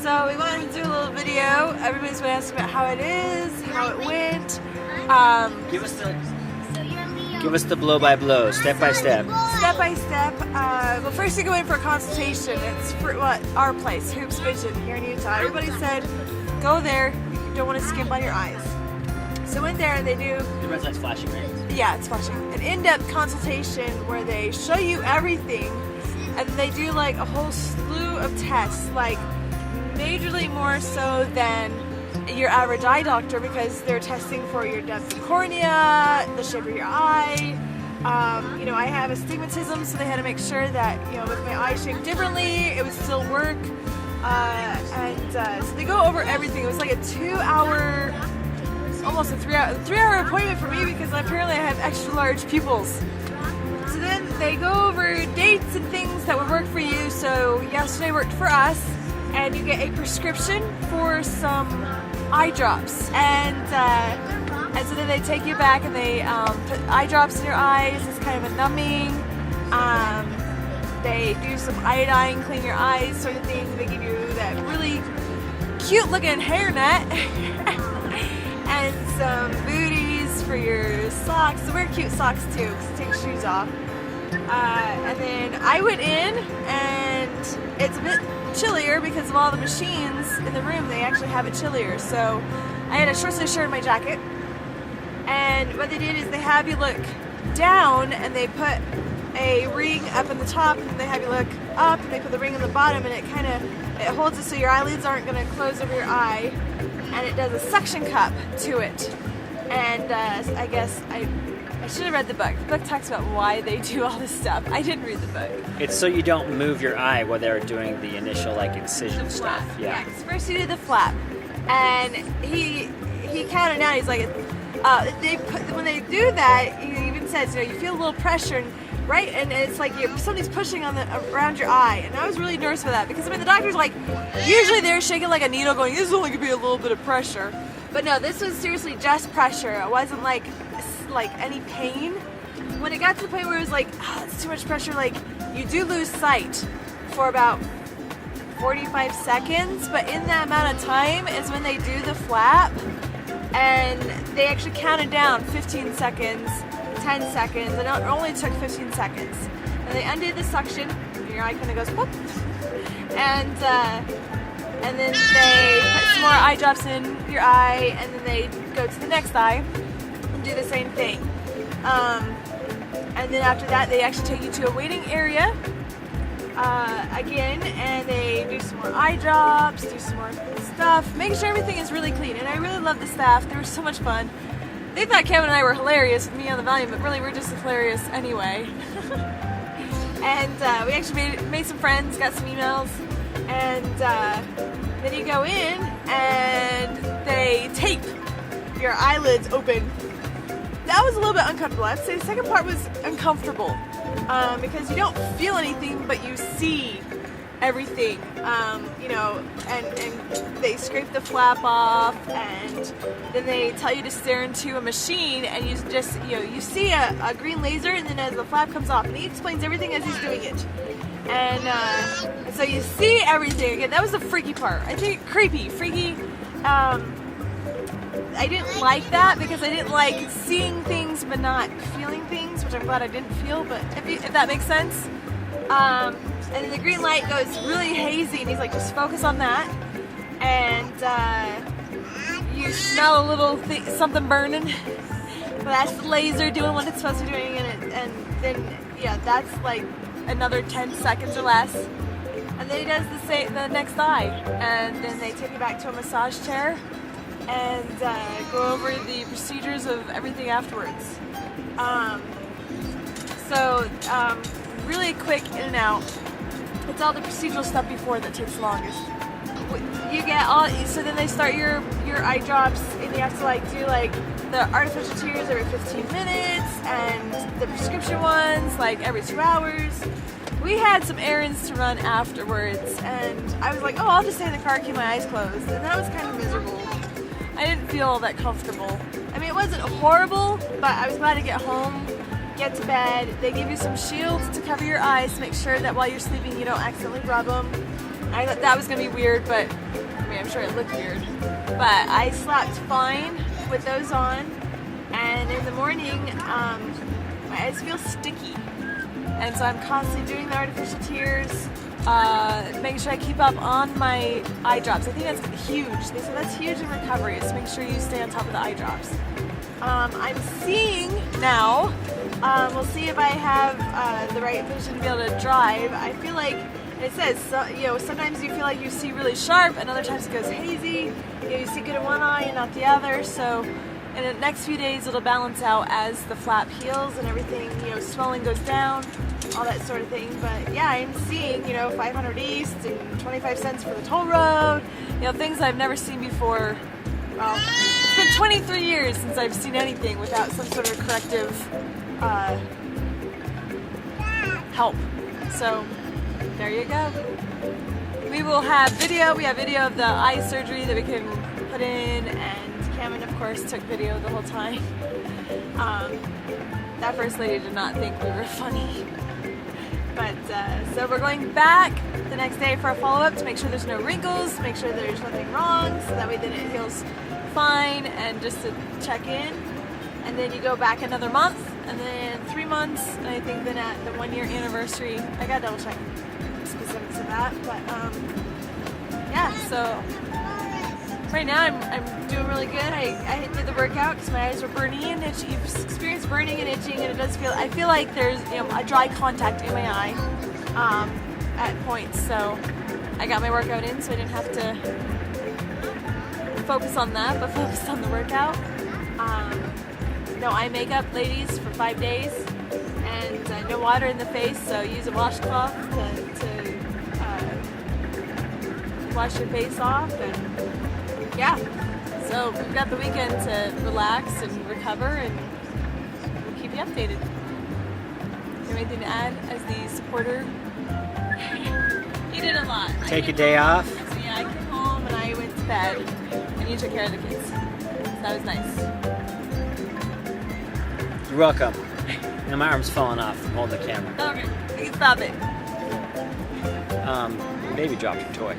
So we wanted to do a little video. Everybody's been asking about how it is, how it went. Give us the blow by blow, step by step. Step by step. Well, first you go in for a consultation. It's for our place, Hoops Vision here in Utah. Everybody said, go there. You don't want to skimp on your eyes. So went there and they do. The red light's flashing, right? Yeah, it's flashing. An in-depth consultation where they show you everything, and they do like a whole slew of tests, like majorly more so than your average eye doctor, because they're testing for your depth of cornea, the shape of your eye. I have astigmatism, so they had to make sure that, with my eye shaped differently, it would still work. So they go over everything. It was like a 2-hour, almost a 3-hour appointment for me, because apparently I have extra large pupils. So then they go over dates and things that would work for you. So yesterday worked for us, and you get a prescription for some eye drops, and so then they take you back and they put eye drops in your eyes. It's kind of a numbing. They do some iodine, clean your eyes sort of thing. They give you that really cute looking hairnet and some booties for your socks. So wear cute socks too, because take shoes off. And then I went in, and it's a bit chillier because of all the machines in the room. They actually have it chillier. So I had a short sleeve shirt and my jacket. And what they did is they have you look down, and they put a ring up in the top, and they have you look up, and they put the ring on the bottom, and it holds it so your eyelids aren't going to close over your eye, and it does a suction cup to it. And I guess I should have read the book. The book talks about why they do all this stuff. I didn't read the book. It's so you don't move your eye while they're doing the initial incision stuff. Yeah. Because first you do the flap, and he counted down. He's like, when they do that, he even says, you feel a little pressure, right? And it's like somebody's pushing around your eye. And I was really nervous for that, because the doctor's like, usually they're shaking like a needle, going, this is only gonna be a little bit of pressure. But no, this was seriously just pressure. It wasn't like any pain. When it got to the point where it was like, it's too much pressure, like you do lose sight for about 45 seconds, but in that amount of time is when they do the flap, and they actually counted down 15 seconds, 10 seconds, and it only took 15 seconds. And they undid the suction, and your eye kind of goes, whoop, and then they put some more eye drops in your eye, and then they go to the next eye and do the same thing. And then after that, they actually take you to a waiting area again, and they do some more eye drops, do some more stuff, making sure everything is really clean. And I really love the staff. They were so much fun. They thought Kevin and I were hilarious with me on the volume, but really we're just hilarious anyway. And we actually made some friends, got some emails, and then you go in and they tape your eyelids open. That was a little bit uncomfortable. I'd say the second part was uncomfortable, because you don't feel anything, but you see everything, and they scrape the flap off, and then they tell you to stare into a machine, and you just, you see a green laser, and then as the flap comes off, and he explains everything as he's doing it. And so you see everything. Again, that was the freaky part. I think freaky. I didn't like that, because I didn't like seeing things but not feeling things, which I'm glad I didn't feel, but if that makes sense. And then the green light goes really hazy, and he's like, just focus on that. And you smell a little something burning. But that's the laser doing what it's supposed to be doing, and then, that's like another 10 seconds or less. And then he does the next eye. And then they take you back to a massage chair and go over the procedures of everything afterwards. Really quick in and out. It's all the procedural stuff before that takes longest. You get so then they start your eye drops, and you have to do the artificial tears every 15 minutes, and the prescription ones every 2 hours. We had some errands to run afterwards, and I was like, I'll just stay in the car, keep my eyes closed, and that was kind of miserable. I didn't feel that comfortable. I mean, it wasn't horrible, but I was glad to get home, get to bed. They give you some shields to cover your eyes to make sure that while you're sleeping you don't accidentally rub them. I thought that was gonna be weird, but I mean, I'm sure it looked weird. But I slept fine with those on, and in the morning, my eyes feel sticky, and so I'm constantly doing the artificial tears, making sure I keep up on my eye drops. I think that's huge. They said that's huge in recovery, is to make sure you stay on top of the eye drops. I'm seeing now. We'll see if I have the right vision to be able to drive. I feel like it says, sometimes you feel like you see really sharp, and other times it goes hazy. You see good in one eye and not the other. So in the next few days, it'll balance out as the flap heals and everything. Swelling goes down, all that sort of thing. But yeah, I'm seeing 500 east and 25 cents for the toll road. Things I've never seen before. Well, it's been 23 years since I've seen anything without some sort of corrective help. So there you go. We will have video. We have video of the eye surgery that we can put in, and Cameron, of course, took video the whole time. That first lady did not think we were funny. But so we're going back the next day for a follow-up to make sure there's no wrinkles, make sure there's nothing wrong, so that way then it heals fine, and just to check in. And then you go back another month, and then 3 months, and I think then at the 1 year anniversary, I gotta double check specifics of that, but yeah, so right now I'm doing really good. I did the workout because my eyes were burning and itchy. You've experienced burning and itching, and it does I feel like there's a dry contact in my eye at points, so I got my workout in, so I didn't have to focus on that, but focused on the workout. No eye makeup, ladies, for 5 days, and no water in the face, so use a washcloth to wash your face off, and yeah. So we've got the weekend to relax and recover, and we'll keep you updated. Do you have anything to add as the supporter? You did a lot. Take a day off? So yeah, I came home and I went to bed, and you took care of the kids. So that was nice. You're welcome. Now my arm's falling off from holding the camera. Okay, you can stop it. Baby dropped your toy.